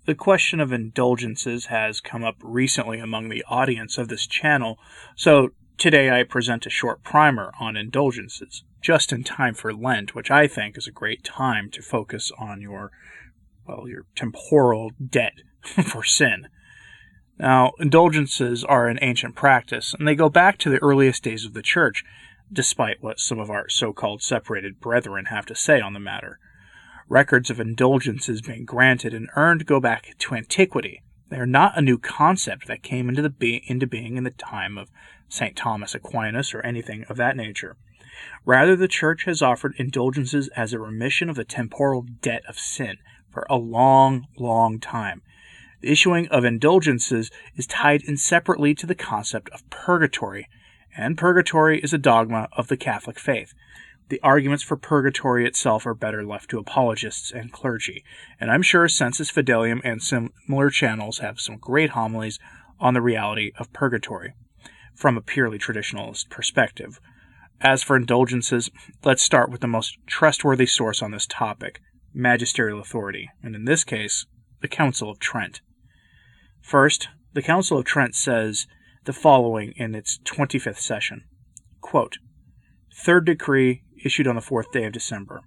The question of indulgences has come up recently among the audience of this channel, so today I present a short primer on indulgences, just in time for Lent, which I think is a great time to focus on your temporal debt for sin. Now, indulgences are an ancient practice, and they go back to the earliest days of the Church, despite what some of our so-called separated brethren have to say on the matter. Records of indulgences being granted and earned go back to antiquity. They are not a new concept that came into being in the time of St. Thomas Aquinas or anything of that nature. Rather, the Church has offered indulgences as a remission of the temporal debt of sin for a long, long time. The issuing of indulgences is tied inseparably to the concept of purgatory, and purgatory is a dogma of the Catholic faith. The arguments for purgatory itself are better left to apologists and clergy, and I'm sure Sensus Fidelium and similar channels have some great homilies on the reality of purgatory from a purely traditionalist perspective. As for indulgences, let's start with the most trustworthy source on this topic, magisterial authority, and in this case, the Council of Trent. First, the Council of Trent says the following in its 25th session, quote, Third decree issued on the 4th day of December.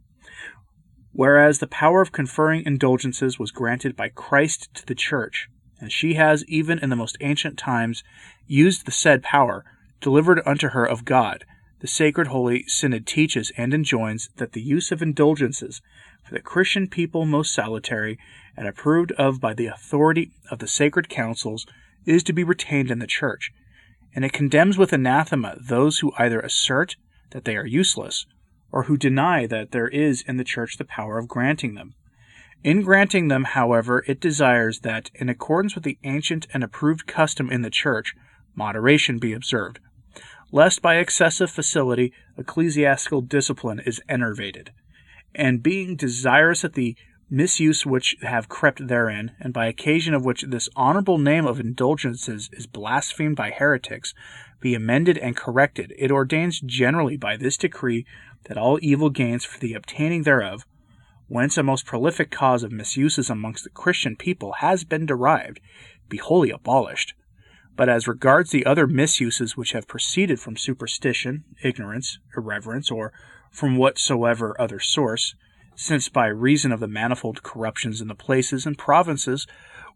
Whereas the power of conferring indulgences was granted by Christ to the Church, and she has, even in the most ancient times, used the said power, delivered unto her of God, the Sacred Holy Synod teaches and enjoins that the use of indulgences, for the Christian people most salutary, and approved of by the authority of the sacred councils, is to be retained in the Church, and it condemns with anathema those who either assert that they are useless, or who deny that there is in the Church the power of granting them. In granting them, however, it desires that, in accordance with the ancient and approved custom in the Church, moderation be observed, lest by excessive facility ecclesiastical discipline is enervated, and being desirous that the misuse which have crept therein, and by occasion of which this honorable name of indulgences is blasphemed by heretics, be amended and corrected, it ordains generally by this decree that all evil gains for the obtaining thereof, whence a most prolific cause of misuses amongst the Christian people has been derived, be wholly abolished. But as regards the other misuses which have proceeded from superstition, ignorance, irreverence, or from whatsoever other source, since by reason of the manifold corruptions in the places and provinces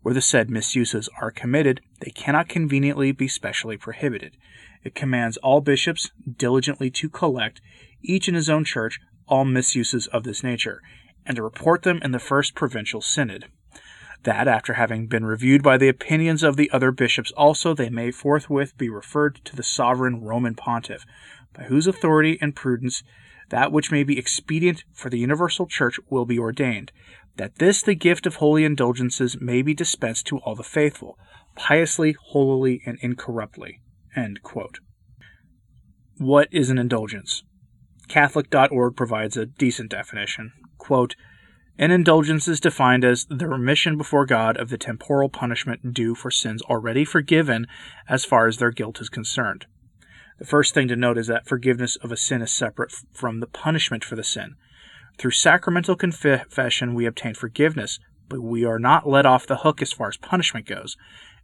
where the said misuses are committed, they cannot conveniently be specially prohibited. It commands all bishops diligently to collect, each in his own church, all misuses of this nature, and to report them in the first provincial synod, that after having been reviewed by the opinions of the other bishops also, they may forthwith be referred to the sovereign Roman pontiff, by whose authority and prudence that which may be expedient for the universal Church will be ordained, that this the gift of holy indulgences may be dispensed to all the faithful, piously, holily, and incorruptly. End quote. What is an indulgence? Catholic.org provides a decent definition. Quote, An indulgence is defined as the remission before God of the temporal punishment due for sins already forgiven as far as their guilt is concerned. The first thing to note is that forgiveness of a sin is separate from the punishment for the sin. Through sacramental confession we obtain forgiveness, but we are not let off the hook as far as punishment goes.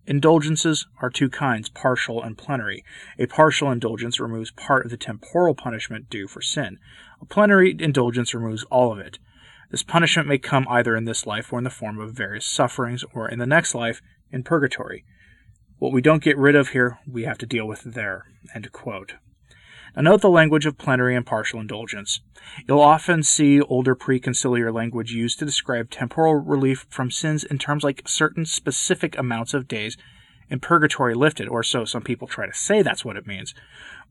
Indulgences are two kinds, partial and plenary. A partial indulgence removes part of the temporal punishment due for sin. A plenary indulgence removes all of it. This punishment may come either in this life or in the form of various sufferings, or in the next life, in purgatory. What we don't get rid of here, we have to deal with there. End quote. Now note the language of plenary and partial indulgence. You'll often see older preconciliar language used to describe temporal relief from sins in terms like certain specific amounts of days in purgatory lifted, or so some people try to say that's what it means.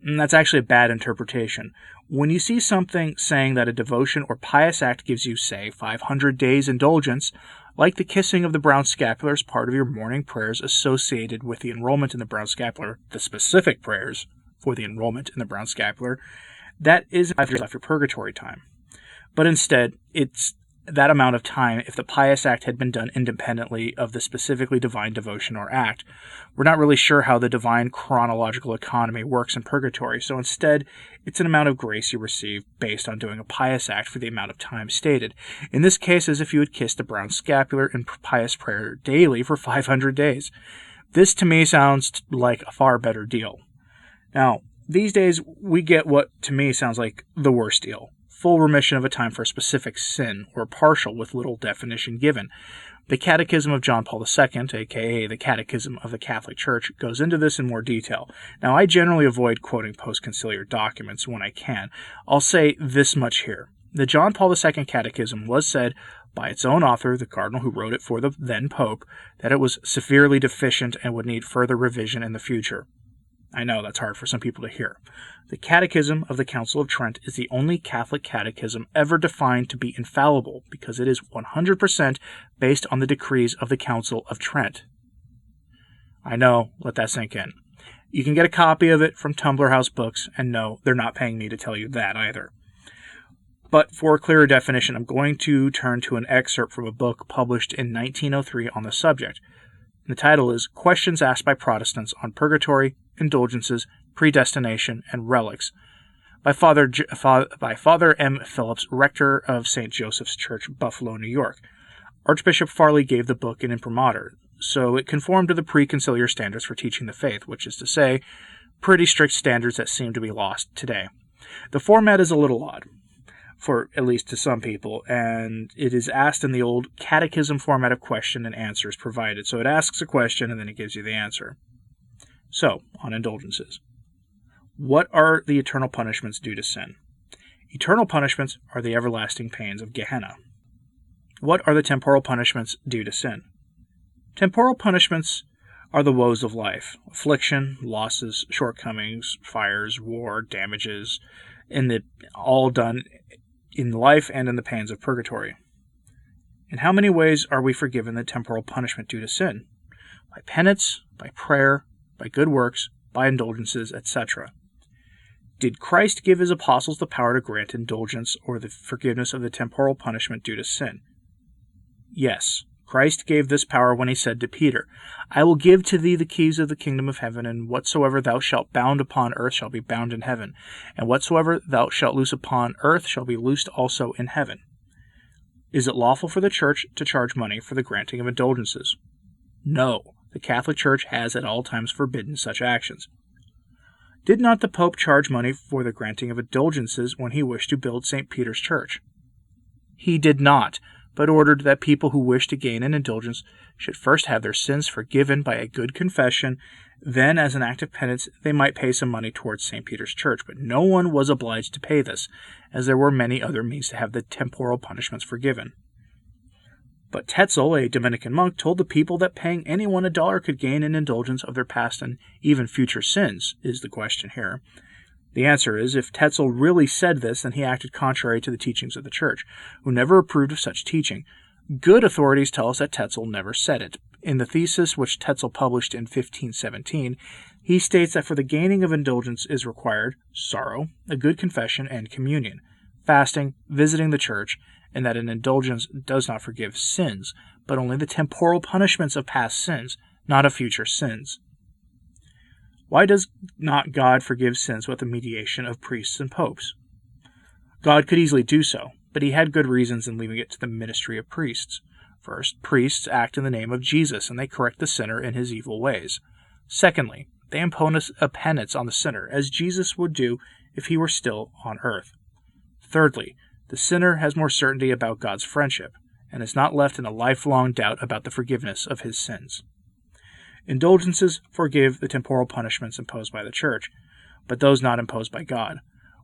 And that's actually a bad interpretation. When you see something saying that a devotion or pious act gives you, say, 500 days indulgence, like the kissing of the brown scapular as part of your morning prayers associated with the enrollment in the brown scapular, the specific prayers for the enrollment in the brown scapular, that is after purgatory time. But instead, it's that amount of time if the pious act had been done independently of the specifically divine devotion or act. We're not really sure how the divine chronological economy works in purgatory, so instead, it's an amount of grace you receive based on doing a pious act for the amount of time stated. In this case, as if you had kissed a brown scapular in pious prayer daily for 500 days. This to me sounds like a far better deal. Now, these days, we get what to me sounds like the worst deal. Full remission of a time for a specific sin, or partial with little definition given. The Catechism of John Paul II, aka the Catechism of the Catholic Church, goes into this in more detail. Now, I generally avoid quoting post-conciliar documents when I can. I'll say this much here. The John Paul II Catechism was said by its own author, the cardinal who wrote it for the then Pope, that it was severely deficient and would need further revision in the future. I know that's hard for some people to hear. The Catechism of the Council of Trent is the only Catholic catechism ever defined to be infallible because it is 100% based on the decrees of the Council of Trent. I know, let that sink in. You can get a copy of it from Tumblr House Books, and no, they're not paying me to tell you that either. But for a clearer definition, I'm going to turn to an excerpt from a book published in 1903 on the subject. The title is Questions Asked by Protestants on Purgatory, Indulgences, Predestination, and Relics, by Father M. Phillips, rector of St. Joseph's Church, Buffalo, New York. Archbishop Farley gave the book an imprimatur, so it conformed to the pre-conciliar standards for teaching the faith, which is to say, pretty strict standards that seem to be lost today. The format is a little odd, for at least to some people, and it is asked in the old catechism format of question and answers provided. So it asks a question and then it gives you the answer. So, on indulgences. What are the eternal punishments due to sin? Eternal punishments are the everlasting pains of Gehenna. What are the temporal punishments due to sin? Temporal punishments are the woes of life, affliction, losses, shortcomings, fires, war, damages, all done in life and in the pains of purgatory. In how many ways are we forgiven the temporal punishment due to sin? By penance, by prayer, by good works, by indulgences, etc. Did Christ give his apostles the power to grant indulgence or the forgiveness of the temporal punishment due to sin? Yes, Christ gave this power when he said to Peter, I will give to thee the keys of the kingdom of heaven, and whatsoever thou shalt bound upon earth shall be bound in heaven, and whatsoever thou shalt loose upon earth shall be loosed also in heaven. Is it lawful for the Church to charge money for the granting of indulgences? No, the Catholic Church has at all times forbidden such actions. Did not the Pope charge money for the granting of indulgences when he wished to build St. Peter's Church? He did not, but ordered that people who wished to gain an indulgence should first have their sins forgiven by a good confession, then as an act of penance they might pay some money towards St. Peter's Church, but no one was obliged to pay this, as there were many other means to have the temporal punishments forgiven. But Tetzel, a Dominican monk, told the people that paying anyone $1 could gain an indulgence of their past and even future sins, is the question here. The answer is, if Tetzel really said this, then he acted contrary to the teachings of the Church, who never approved of such teaching. Good authorities tell us that Tetzel never said it. In the thesis which Tetzel published in 1517, he states that for the gaining of indulgence is required sorrow, a good confession, and communion, fasting, visiting the church, and that an indulgence does not forgive sins, but only the temporal punishments of past sins, not of future sins. Why does not God forgive sins with the mediation of priests and popes? God could easily do so, but he had good reasons in leaving it to the ministry of priests. First, priests act in the name of Jesus, and they correct the sinner in his evil ways. Secondly, they impose a penance on the sinner, as Jesus would do if he were still on earth. Thirdly, the sinner has more certainty about God's friendship, and is not left in a lifelong doubt about the forgiveness of his sins. Indulgences forgive the temporal punishments imposed by the Church, but those not imposed by God.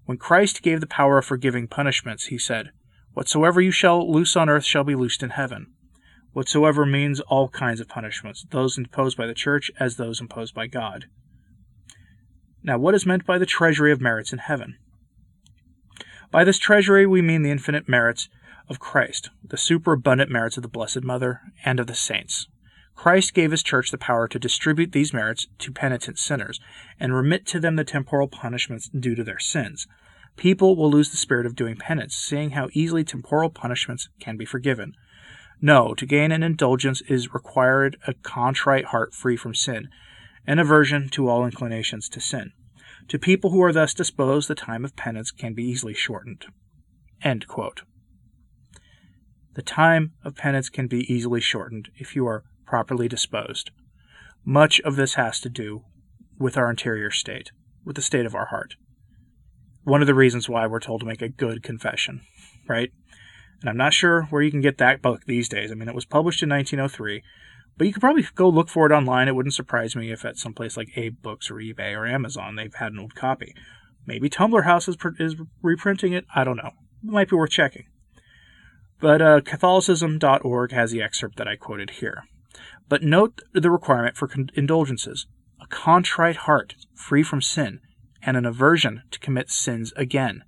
When Christ gave the power of forgiving punishments, he said, Whatsoever you shall loose on earth shall be loosed in heaven. Whatsoever means all kinds of punishments, those imposed by the Church as those imposed by God. Now, what is meant by the treasury of merits in heaven? By this treasury we mean the infinite merits of Christ, the superabundant merits of the Blessed Mother, and of the saints. Christ gave his Church the power to distribute these merits to penitent sinners, and remit to them the temporal punishments due to their sins. People will lose the spirit of doing penance, seeing how easily temporal punishments can be forgiven. No, to gain an indulgence is required a contrite heart free from sin, and aversion to all inclinations to sin. To people who are thus disposed, the time of penance can be easily shortened. End quote. The time of penance can be easily shortened if you are properly disposed. Much of this has to do with our interior state, with the state of our heart. One of the reasons why we're told to make a good confession, right? And I'm not sure where you can get that book these days. I mean, it was published in 1903, but you could probably go look for it online. It wouldn't surprise me if at some place like Abe Books or eBay or Amazon they've had an old copy. Maybe Tumblr House is reprinting it. I don't know. It might be worth checking. But Catholicism.org has the excerpt that I quoted here. But note the requirement for indulgences: a contrite heart, free from sin, and an aversion to commit sins again.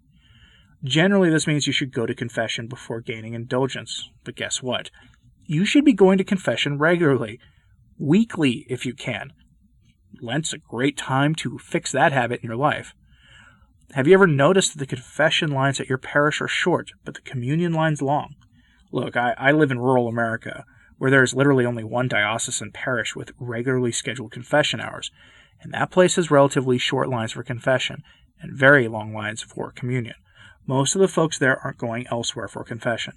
Generally, this means you should go to confession before gaining indulgence. But guess what? You should be going to confession regularly, weekly if you can. Lent's a great time to fix that habit in your life. Have you ever noticed that the confession lines at your parish are short, but the communion lines long? Look, I live in rural America, where there's literally only one diocesan parish with regularly scheduled confession hours, and that place has relatively short lines for confession and very long lines for communion. Most of the folks there aren't going elsewhere for confession.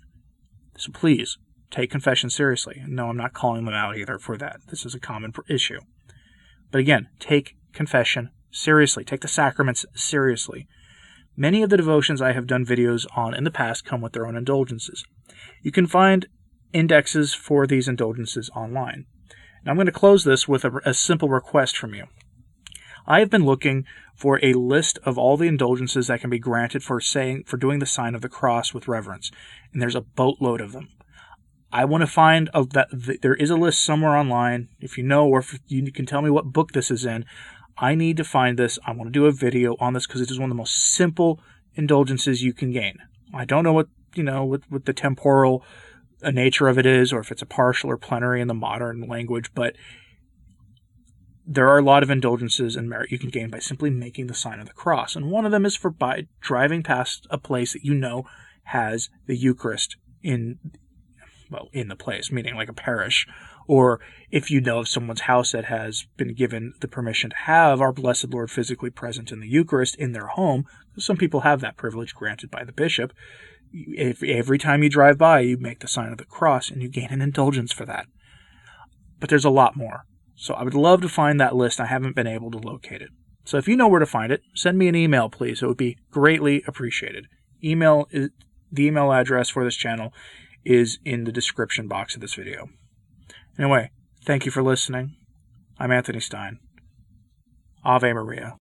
So please, take confession seriously. No, I'm not calling them out either for that. This is a common issue. But again, take confession seriously. Take the sacraments seriously. Many of the devotions I have done videos on in the past come with their own indulgences. You can find indexes for these indulgences online. And I'm going to close this with a simple request from you. I have been looking for a list of all the indulgences that can be granted for doing the sign of the cross with reverence, and there's a boatload of them. I want to find there is a list somewhere online. If you know, or if you can tell me what book this is in, I need to find this. I want to do a video on this because it is one of the most simple indulgences you can gain. I don't know what the temporal nature of it is, or if it's a partial or plenary in the modern language, but there are a lot of indulgences and merit you can gain by simply making the sign of the cross. And one of them is by driving past a place that you know has the Eucharist in the place, meaning like a parish. Or if you know of someone's house that has been given the permission to have our Blessed Lord physically present in the Eucharist in their home, some people have that privilege granted by the bishop. If every time you drive by, you make the sign of the cross and you gain an indulgence for that. But there's a lot more. So I would love to find that list. I haven't been able to locate it. So if you know where to find it, send me an email, please. It would be greatly appreciated. The email address for this channel is in the description box of this video. Anyway, thank you for listening. I'm Anthony Stine. Ave Maria.